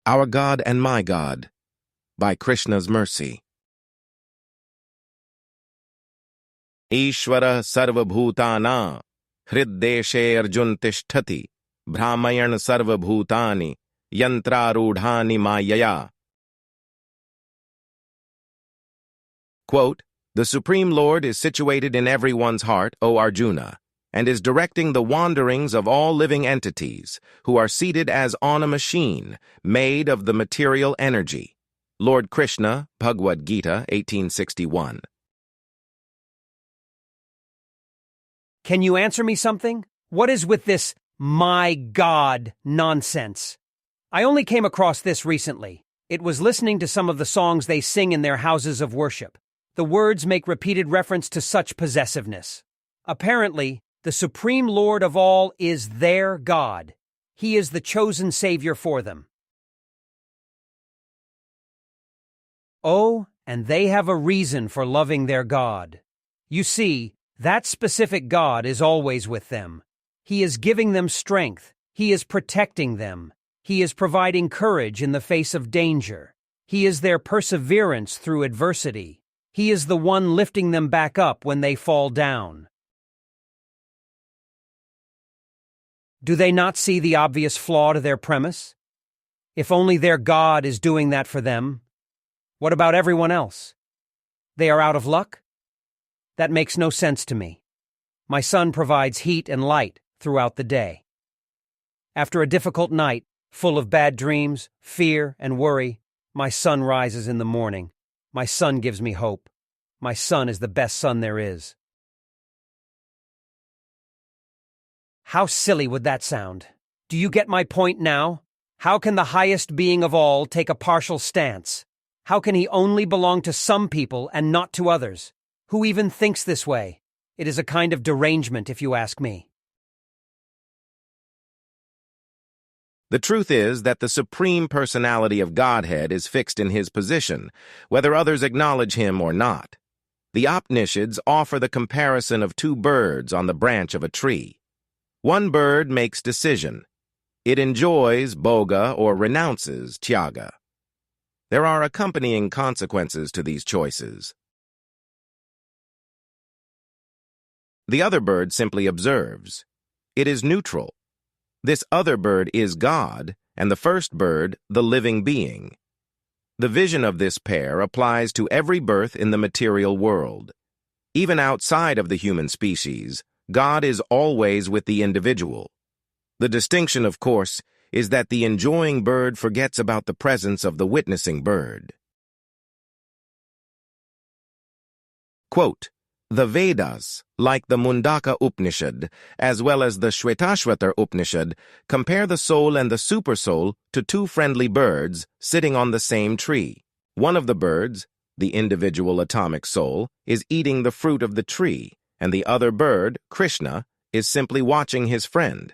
Our God and My God, by Krishna's mercy. Ishvara sarvabhutana, hriddeshe arjun tishtati, brahmayan sarvabhutani, yantrarudhani mayaya. Quote, "The Supreme Lord is situated in everyone's heart, O Arjuna, and is directing the wanderings of all living entities, who are seated as on a machine, made of the material energy." Lord Krishna, Bhagavad-gita, 1861. Can you answer me something? What is with this "my God" nonsense? I only came across this recently. It was listening to some of the songs they sing in their houses of worship. The words make repeated reference to such possessiveness. Apparently, the Supreme Lord of all is their God. He is the chosen Savior for them. Oh, and they have a reason for loving their God. You see, that specific God is always with them. He is giving them strength. He is protecting them. He is providing courage in the face of danger. He is their perseverance through adversity. He is the one lifting them back up when they fall down. Do they not see the obvious flaw to their premise? If only their God is doing that for them, what about everyone else? They are out of luck? That makes no sense to me. My sun provides heat and light throughout the day. After a difficult night, full of bad dreams, fear, and worry, my sun rises in the morning. My sun gives me hope. My sun is the best sun there is. How silly would that sound? Do you get my point now? How can the highest being of all take a partial stance? How can he only belong to some people and not to others? Who even thinks this way? It is a kind of derangement, if you ask me. The truth is that the Supreme Personality of Godhead is fixed in his position, whether others acknowledge him or not. The Upanishads offer the comparison of two birds on the branch of a tree. One bird makes decision. It enjoys bhoga or renounces tyaga. There are accompanying consequences to these choices. The other bird simply observes. It is neutral. This other bird is God, and the first bird, the living being. The vision of this pair applies to every birth in the material world. Even outside of the human species, God is always with the individual. The distinction, of course, is that the enjoying bird forgets about the presence of the witnessing bird. Quote, "The Vedas, like the Mundaka Upanishad, as well as the Shvetashvatar Upanishad, compare the soul and the supersoul to two friendly birds sitting on the same tree. One of the birds, the individual atomic soul, is eating the fruit of the tree, and the other bird, Krishna, is simply watching his friend.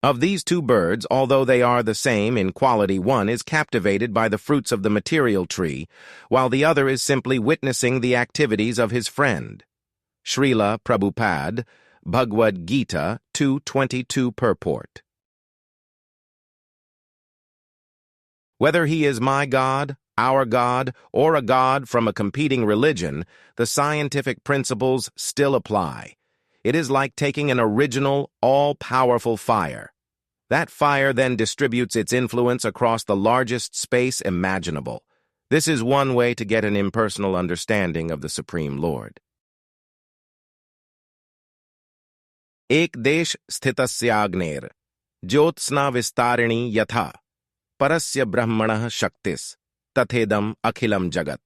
Of these two birds, although they are the same in quality, one is captivated by the fruits of the material tree, while the other is simply witnessing the activities of his friend." Srila Prabhupada, Bhagavad-gita 2.22 purport. Whether he is my God, our God, or a God from a competing religion, the scientific principles still apply. It is like taking an original, all-powerful fire. That fire then distributes its influence across the largest space imaginable. This is one way to get an impersonal understanding of the Supreme Lord. Ek desh sthitasya jyotsna vistarini yatha, parasya brahmanah shaktis, tathedam akhilam jagat.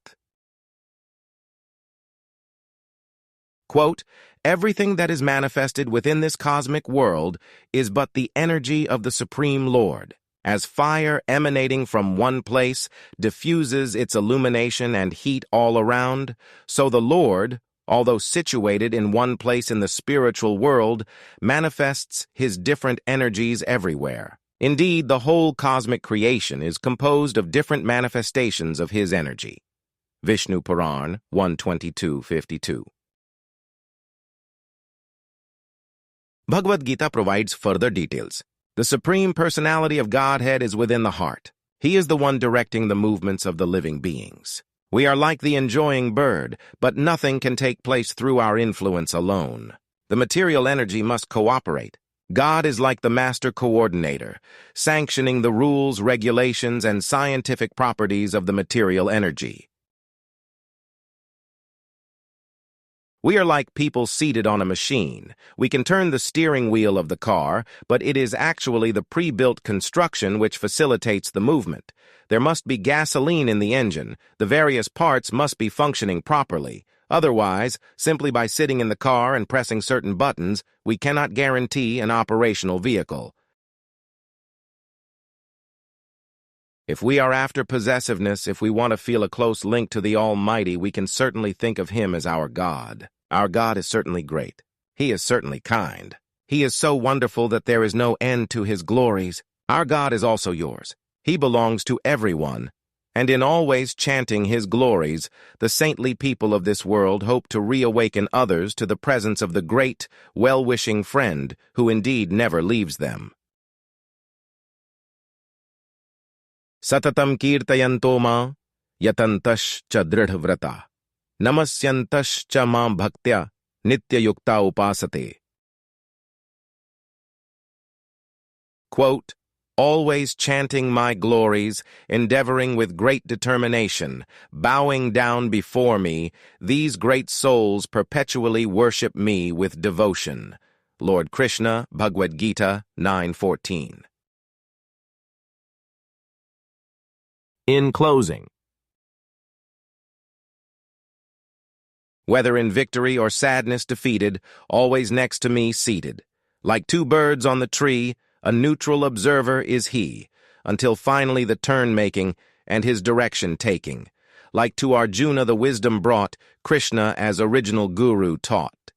Quote, "Everything that is manifested within this cosmic world is but the energy of the Supreme Lord. As fire emanating from one place diffuses its illumination and heat all around, so the Lord, although situated in one place in the spiritual world, manifests his different energies everywhere. Indeed, the whole cosmic creation is composed of different manifestations of his energy." Vishnu Puran 122:52. Bhagavad-gita provides further details. The Supreme Personality of Godhead is within the heart. He is the one directing the movements of the living beings. We are like the enjoying bird, but nothing can take place through our influence alone. The material energy must cooperate. God is like the master coordinator, sanctioning the rules, regulations, and scientific properties of the material energy. We are like people seated on a machine. We can turn the steering wheel of the car, but it is actually the pre-built construction which facilitates the movement. There must be gasoline in the engine. The various parts must be functioning properly. Otherwise, simply by sitting in the car and pressing certain buttons, we cannot guarantee an operational vehicle. If we are after possessiveness, if we want to feel a close link to the Almighty, we can certainly think of Him as our God. Our God is certainly great. He is certainly kind. He is so wonderful that there is no end to His glories. Our God is also yours. He belongs to everyone. And in always chanting His glories, the saintly people of this world hope to reawaken others to the presence of the great, well-wishing friend who indeed never leaves them. Satatam kirtayanto ma yatantash cha dridhavrata namasyantash cha mam bhaktya nityayukta upasate. Quote, always chanting my glories, endeavoring with great determination, bowing down before me, these great souls perpetually worship me with devotion. Lord Krishna, Bhagavad-gita 9:14. In closing, whether in victory or sadness defeated, always next to me seated. Like two birds on the tree, a neutral observer is he, until finally the turn-making and his direction taking. Like to Arjuna the wisdom brought, Krishna as original guru taught.